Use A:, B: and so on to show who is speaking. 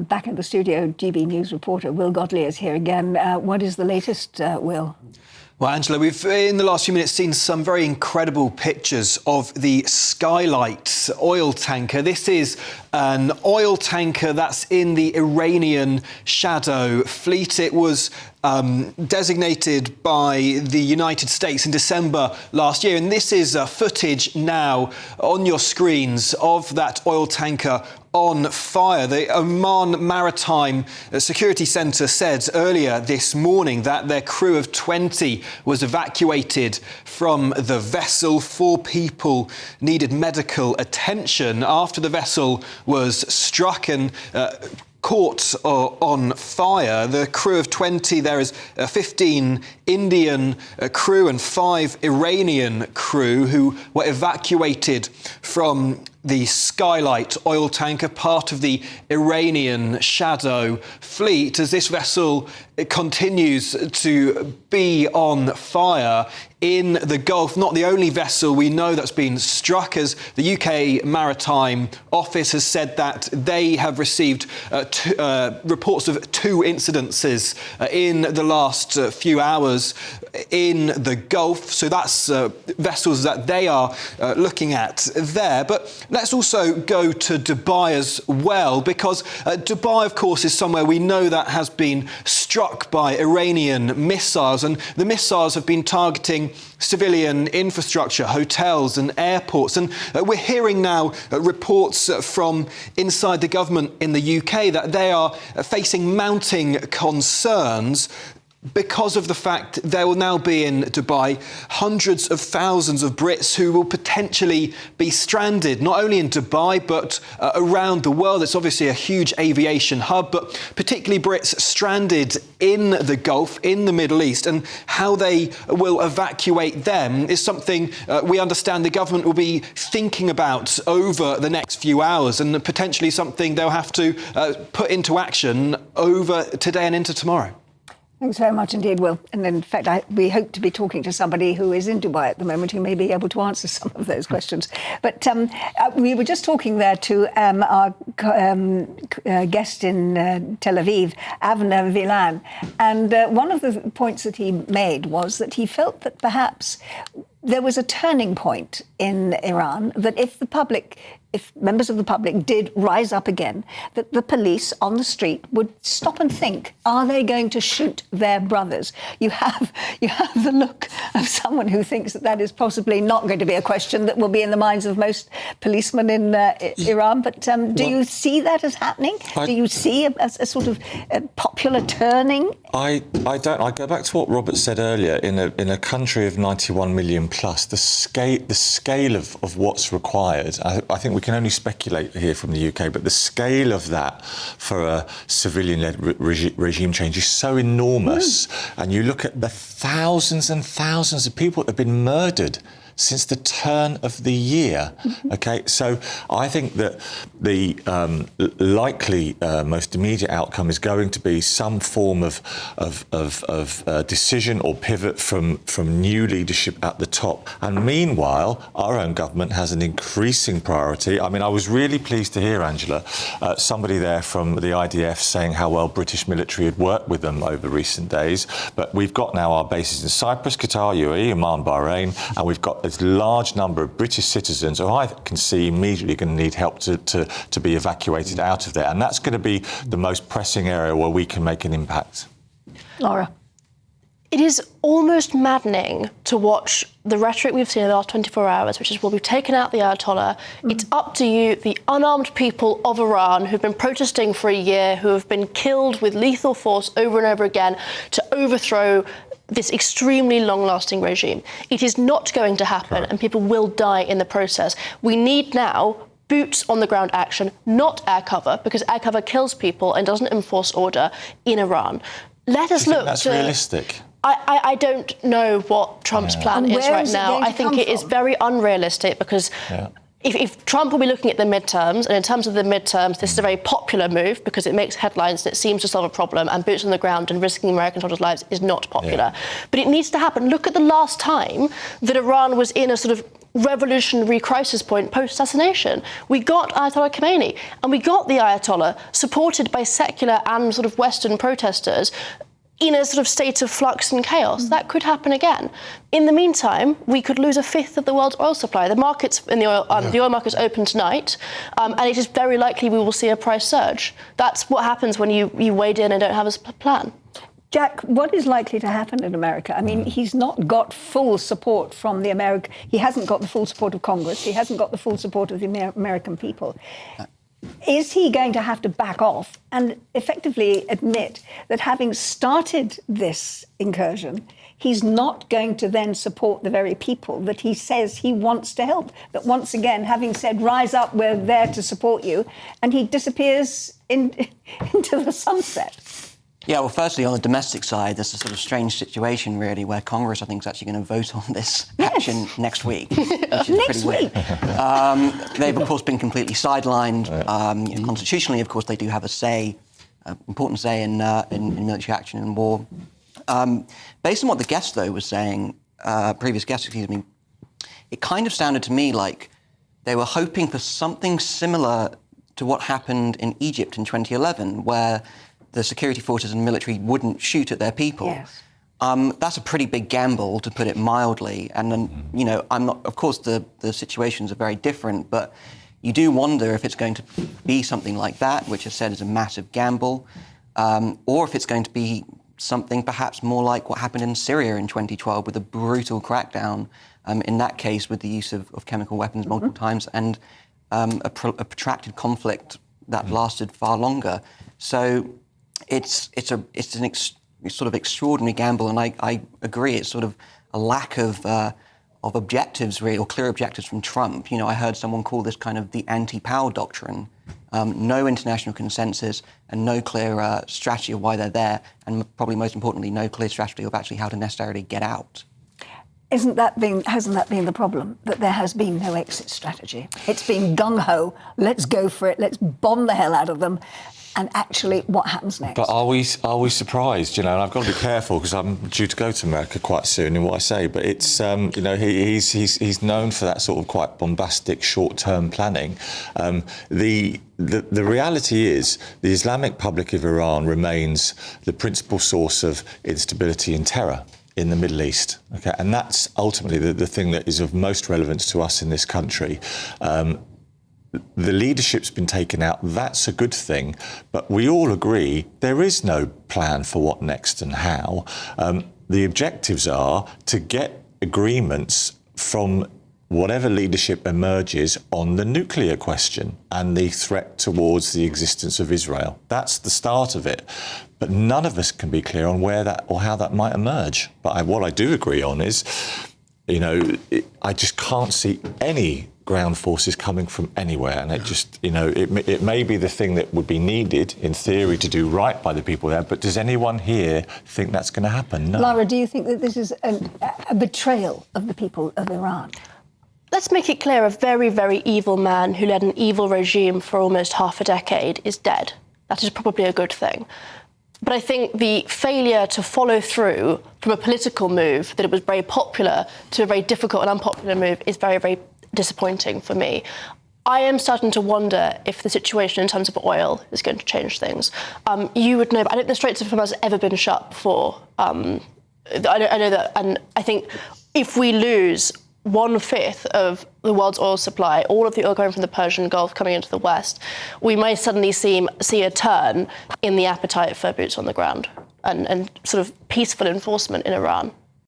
A: back in the studio, GB News reporter Will Godley is here again. What is the latest, Will?
B: Well, Angela, we've in the last few minutes seen some very incredible pictures of the Skylight oil tanker. This is an oil tanker that's in the Iranian shadow fleet. It was designated by the United States in December last year. And this is footage now on your screens of that oil tanker on fire. The Oman Maritime Security Centre said earlier this morning that their crew of 20 was evacuated from the vessel. 4 people needed medical attention after the vessel was struck and caught on fire. The crew of 20, there is 15 Indian crew and 5 Iranian crew who were evacuated from the Skylight oil tanker, part of the Iranian shadow fleet, as this vessel continues to be on fire in the Gulf. Not the only vessel we know that's been struck, as the UK Maritime Office has said that they have received reports of 2 incidences in the last few hours in the Gulf. So that's vessels that they are looking at there. But let's also go to Dubai as well, because Dubai, of course, is somewhere we know that has been struck by Iranian missiles, and the missiles have been targeting civilian infrastructure, hotels and airports. And we're hearing now reports from inside the government in the UK that they are facing mounting concerns because of the fact there will now be in Dubai hundreds of thousands of Brits who will potentially be stranded, not only in Dubai, but around the world. It's obviously a huge aviation hub, but particularly Brits stranded in the Gulf, in the Middle East, and how they will evacuate them is something we understand the government will be thinking about over the next few hours, and potentially something they'll have to put into action over today and into tomorrow.
A: Thanks very much indeed, Will. And in fact, we hope to be talking to somebody who is in Dubai at the moment who may be able to answer some of those questions. But we were just talking there to our guest in Tel Aviv, Avner Vilan. And one of the points that he made was that he felt that perhaps there was a turning point in Iran, that if members of the public did rise up again, that the police on the street would stop and think, are they going to shoot their brothers? You have the look of someone who thinks that is possibly not going to be a question that will be in the minds of most policemen in Iran. But do you see that as happening? Do you see a sort of popular turning?
C: I don't. I go back to what Robert said earlier. In a country of 91 million plus, the scale of what's required, I think we can only speculate here from the UK, but the scale of that for a civilian-led regime change is so enormous. And you look at the thousands and thousands of people that have been murdered since the turn of the year. Okay, so I think that the likely most immediate outcome is going to be some form of decision or pivot from new leadership at the top. And meanwhile, our own government has an increasing priority. I mean, I was really pleased to hear, Angela, somebody there from the IDF saying how well British military had worked with them over recent days. But we've got now our bases in Cyprus, Qatar, UAE, Oman, Bahrain, and we've got a large number of British citizens who I can see immediately going to need help to be evacuated out of there. And that's going to be the most pressing area where we can make an impact.
A: Laura.
D: It is almost maddening to watch the rhetoric we've seen in the last 24 hours, which is, well, we've taken out the Ayatollah. It's up to you, the unarmed people of Iran who've been protesting for a year, who have been killed with lethal force over and over again, to overthrow this extremely long-lasting regime. It is not going to happen, and people will die in the process. We need now boots on the ground action, not air cover, because air cover kills people and doesn't enforce order in Iran. Let us look.
C: That's realistic.
D: I don't know what Trump's plan is right now. I think it is very unrealistic because if Trump will be looking at the midterms, and in terms of the midterms, this is a very popular move because it makes headlines and it seems to solve a problem, and boots on the ground and risking American soldiers' lives is not popular. But it needs to happen. Look at the last time that Iran was in a sort of revolutionary crisis point post-assassination. We got Ayatollah Khamenei, and we got the Ayatollah supported by secular and sort of Western protesters in a sort of state of flux and chaos. That could happen again. In the meantime, we could lose a fifth of the world's oil supply. The markets in the oil markets open tonight, and it is very likely we will see a price surge. That's what happens when you wade in and don't have a plan.
A: Jack, what is likely to happen in America? I mean, he's not got full support from the American... He hasn't got the full support of Congress. He hasn't got the full support of the American people. Is he going to have to back off and effectively admit that having started this incursion, he's not going to then support the very people that he says he wants to help? That once again, having said, rise up, we're there to support you, and he disappears into the sunset.
E: Yeah, well, firstly, on the domestic side, there's a sort of strange situation, really, where Congress, I think, is actually going to vote on this action next week, which is
A: Next
E: pretty
A: week.
E: weird. They've, of course, been completely sidelined. Constitutionally, of course, they do have a say, important say in military action and war. Based on what the guest, though, was saying, previous guest, excuse me, it kind of sounded to me like they were hoping for something similar to what happened in Egypt in 2011, where the security forces and military wouldn't shoot at their people.
A: Yes.
E: That's a pretty big gamble, to put it mildly. And then, you know, I'm not. Of course, the situations are very different, but you do wonder if it's going to be something like that, which I said is a massive gamble, or if it's going to be something perhaps more like what happened in Syria in 2012 with a brutal crackdown. In that case, with the use of chemical weapons multiple times and a protracted conflict that lasted far longer. So. It's an sort of extraordinary gamble, and I agree. It's sort of a lack of objectives, really, or clear objectives from Trump. You know, I heard someone call this kind of the anti-power doctrine. No international consensus and no clear strategy of why they're there, and probably most importantly, no clear strategy of actually how to necessarily get out.
A: Hasn't that been the problem, that there has been no exit strategy? It's been gung-ho, let's go for it, let's bomb the hell out of them. And actually, what happens next?
C: But are we surprised? You know, and I've got to be careful because I'm due to go to America quite soon in what I say. But it's you know, he's known for that sort of quite bombastic short-term planning. The reality is the Islamic Republic of Iran remains the principal source of instability and terror in the Middle East. Okay, and that's ultimately the thing that is of most relevance to us in this country. The leadership's been taken out, that's a good thing, but we all agree there is no plan for what next and how. The objectives are to get agreements from whatever leadership emerges on the nuclear question and the threat towards the existence of Israel. That's the start of it. But none of us can be clear on where that or how that might emerge. But what I do agree on is, you know, I just can't see any ground forces coming from anywhere, and it just, you know, it may be the thing that would be needed in theory to do right by the people there, but does anyone here think that's going to happen? No.
A: Lara, do you think that this is a betrayal of the people of Iran?
D: Let's make it clear, a very, very evil man who led an evil regime for almost half a decade is dead. That is probably a good thing. But I think the failure to follow through from a political move that it was very popular to a very difficult and unpopular move is very, very disappointing for me. I am starting to wonder if the situation in terms of oil is going to change things. You would know, but I don't think the Straits of Hormuz has ever been shut before. I know that, and I think if we lose 1/5 of the world's oil supply, all of the oil coming from the Persian Gulf coming into the West, we may suddenly see a turn in the appetite for boots on the ground and sort of peaceful enforcement in Iran.